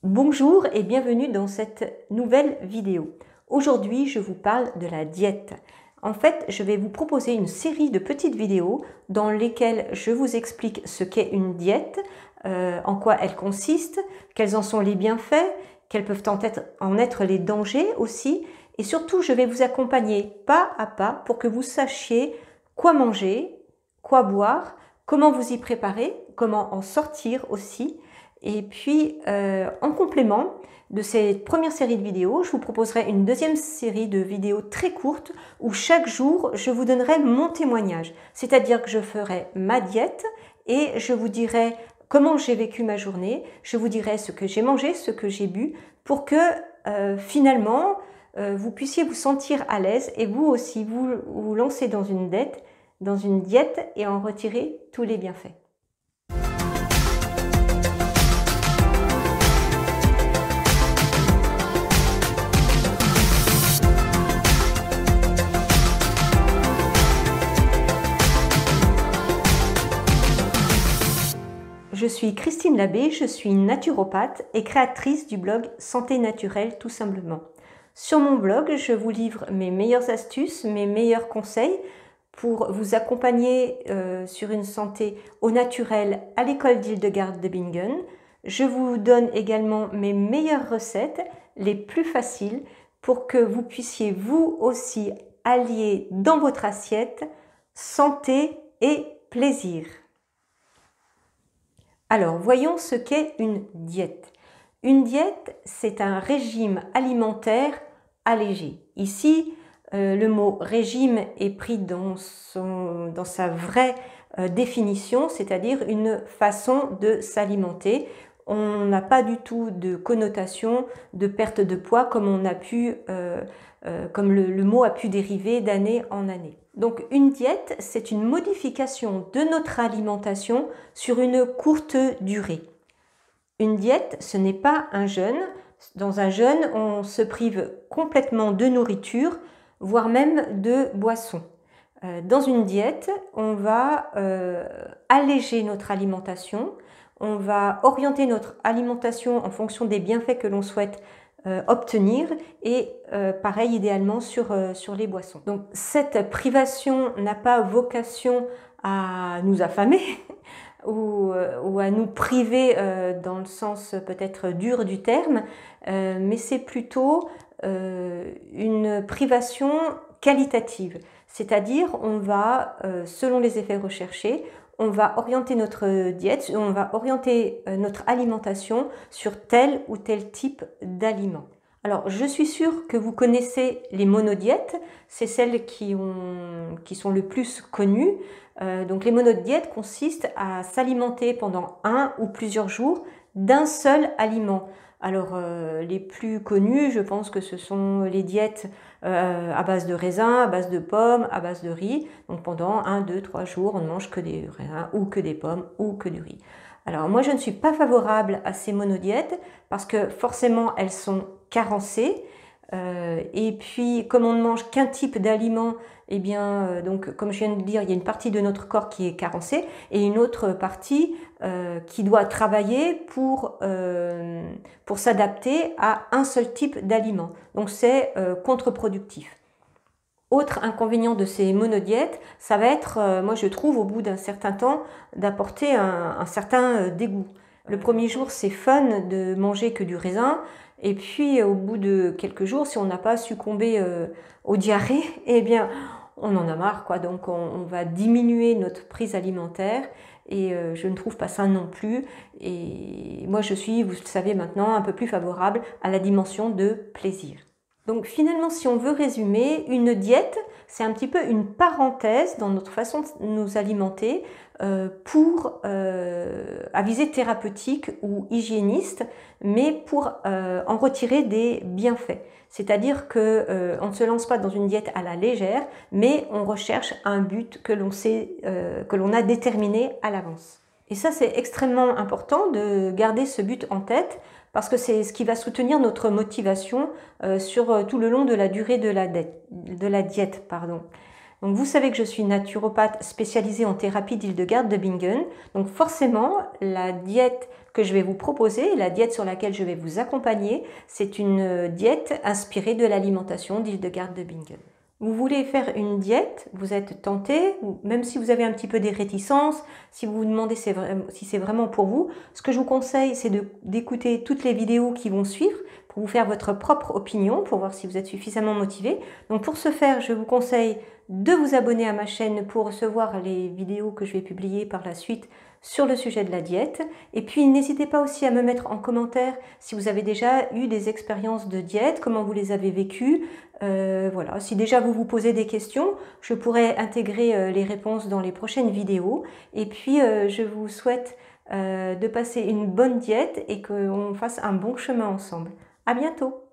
Bonjour et bienvenue dans cette nouvelle vidéo. Aujourd'hui, je vous parle de la diète. En fait, je vais vous proposer une série de petites vidéos dans lesquelles je vous explique ce qu'est une diète, en quoi elle consiste, quels en sont les bienfaits, quels peuvent en être les dangers aussi, et surtout, je vais vous accompagner pas à pas pour que vous sachiez quoi manger, quoi boire, comment vous y préparer, comment en sortir aussi. Et puis, en complément de cette première série de vidéos, je vous proposerai une deuxième série de vidéos très courtes où chaque jour, je vous donnerai mon témoignage. C'est-à-dire que je ferai ma diète et je vous dirai comment j'ai vécu ma journée, je vous dirai ce que j'ai mangé, ce que j'ai bu, pour que finalement, vous puissiez vous sentir à l'aise et vous aussi vous lancer dans une diète et en retirer tous les bienfaits. Je suis Christine Labbé, je suis naturopathe et créatrice du blog Santé Naturelle tout simplement. Sur mon blog, je vous livre mes meilleures astuces, mes meilleurs conseils pour vous accompagner sur une santé au naturel à l'école d'Hildegard de Bingen. Je vous donne également mes meilleures recettes, les plus faciles, pour que vous puissiez vous aussi allier dans votre assiette santé et plaisir. Alors, voyons ce qu'est une diète. Une diète, c'est un régime alimentaire allégé. Ici, le mot régime est pris dans sa vraie définition, c'est-à-dire une façon de s'alimenter. On n'a pas du tout de connotation de perte de poids comme comme le mot a pu dériver d'année en année. Donc une diète, c'est une modification de notre alimentation sur une courte durée. Une diète, ce n'est pas un jeûne. Dans un jeûne, on se prive complètement de nourriture, voire même de boissons. Dans une diète, on va alléger notre alimentation, on va orienter notre alimentation en fonction des bienfaits que l'on souhaite obtenir et pareil idéalement sur les boissons. Donc cette privation n'a pas vocation à nous affamer ou à nous priver dans le sens peut-être dur du terme, mais c'est plutôt une privation qualitative, c'est-à-dire on va, selon les effets recherchés, on va orienter notre diète, on va orienter notre alimentation sur tel ou tel type d'aliments. Alors, je suis sûre que vous connaissez les monodiètes, c'est celles qui sont le plus connues. Donc, les monodiètes consistent à s'alimenter pendant un ou plusieurs jours d'un seul aliment. Alors, les plus connues, je pense que ce sont les diètes à base de raisins, à base de pommes, à base de riz. Donc pendant 1, 2, 3 jours, on ne mange que des raisins ou que des pommes ou que du riz. Alors moi, je ne suis pas favorable à ces monodiètes parce que forcément, elles sont carencées. Et puis, comme on ne mange qu'un type d'aliment, eh bien, donc, comme je viens de dire, il y a une partie de notre corps qui est carencée et une autre partie qui doit travailler pour s'adapter à un seul type d'aliment. Donc, c'est contre-productif. Autre inconvénient de ces monodiètes, ça va être, moi je trouve, au bout d'un certain temps, d'apporter un certain dégoût. Le premier jour, c'est fun de manger que du raisin. Et puis, au bout de quelques jours, si on n'a pas succombé aux diarrhées, eh bien, on en a marre, quoi. Donc, on va diminuer notre prise alimentaire et je ne trouve pas ça non plus. Et moi, je suis, vous le savez maintenant, un peu plus favorable à la dimension de plaisir. Donc, finalement, si on veut résumer, une diète, c'est un petit peu une parenthèse dans notre façon de nous alimenter à visée thérapeutique ou hygiéniste, mais pour en retirer des bienfaits. C'est-à-dire que on ne se lance pas dans une diète à la légère, mais on recherche un but que l'on a déterminé à l'avance. Et ça, c'est extrêmement important de garder ce but en tête parce que c'est ce qui va soutenir notre motivation sur tout le long de la durée de la diète. Donc vous savez que je suis naturopathe spécialisée en thérapie d'Hildegard de Bingen. Donc forcément, la diète que je vais vous proposer, la diète sur laquelle je vais vous accompagner, c'est une diète inspirée de l'alimentation d'Hildegard de Bingen. Vous voulez faire une diète, vous êtes tenté, même si vous avez un petit peu des réticences, si vous vous demandez si c'est vraiment pour vous, ce que je vous conseille, c'est d'écouter toutes les vidéos qui vont suivre pour vous faire votre propre opinion, pour voir si vous êtes suffisamment motivé. Donc pour ce faire, je vous conseille de vous abonner à ma chaîne pour recevoir les vidéos que je vais publier par la suite sur le sujet de la diète. Et puis n'hésitez pas aussi à me mettre en commentaire si vous avez déjà eu des expériences de diète, comment vous les avez vécues. Voilà. Si déjà vous vous posez des questions, je pourrais intégrer les réponses dans les prochaines vidéos. Et puis je vous souhaite de passer une bonne diète et qu'on fasse un bon chemin ensemble. À bientôt!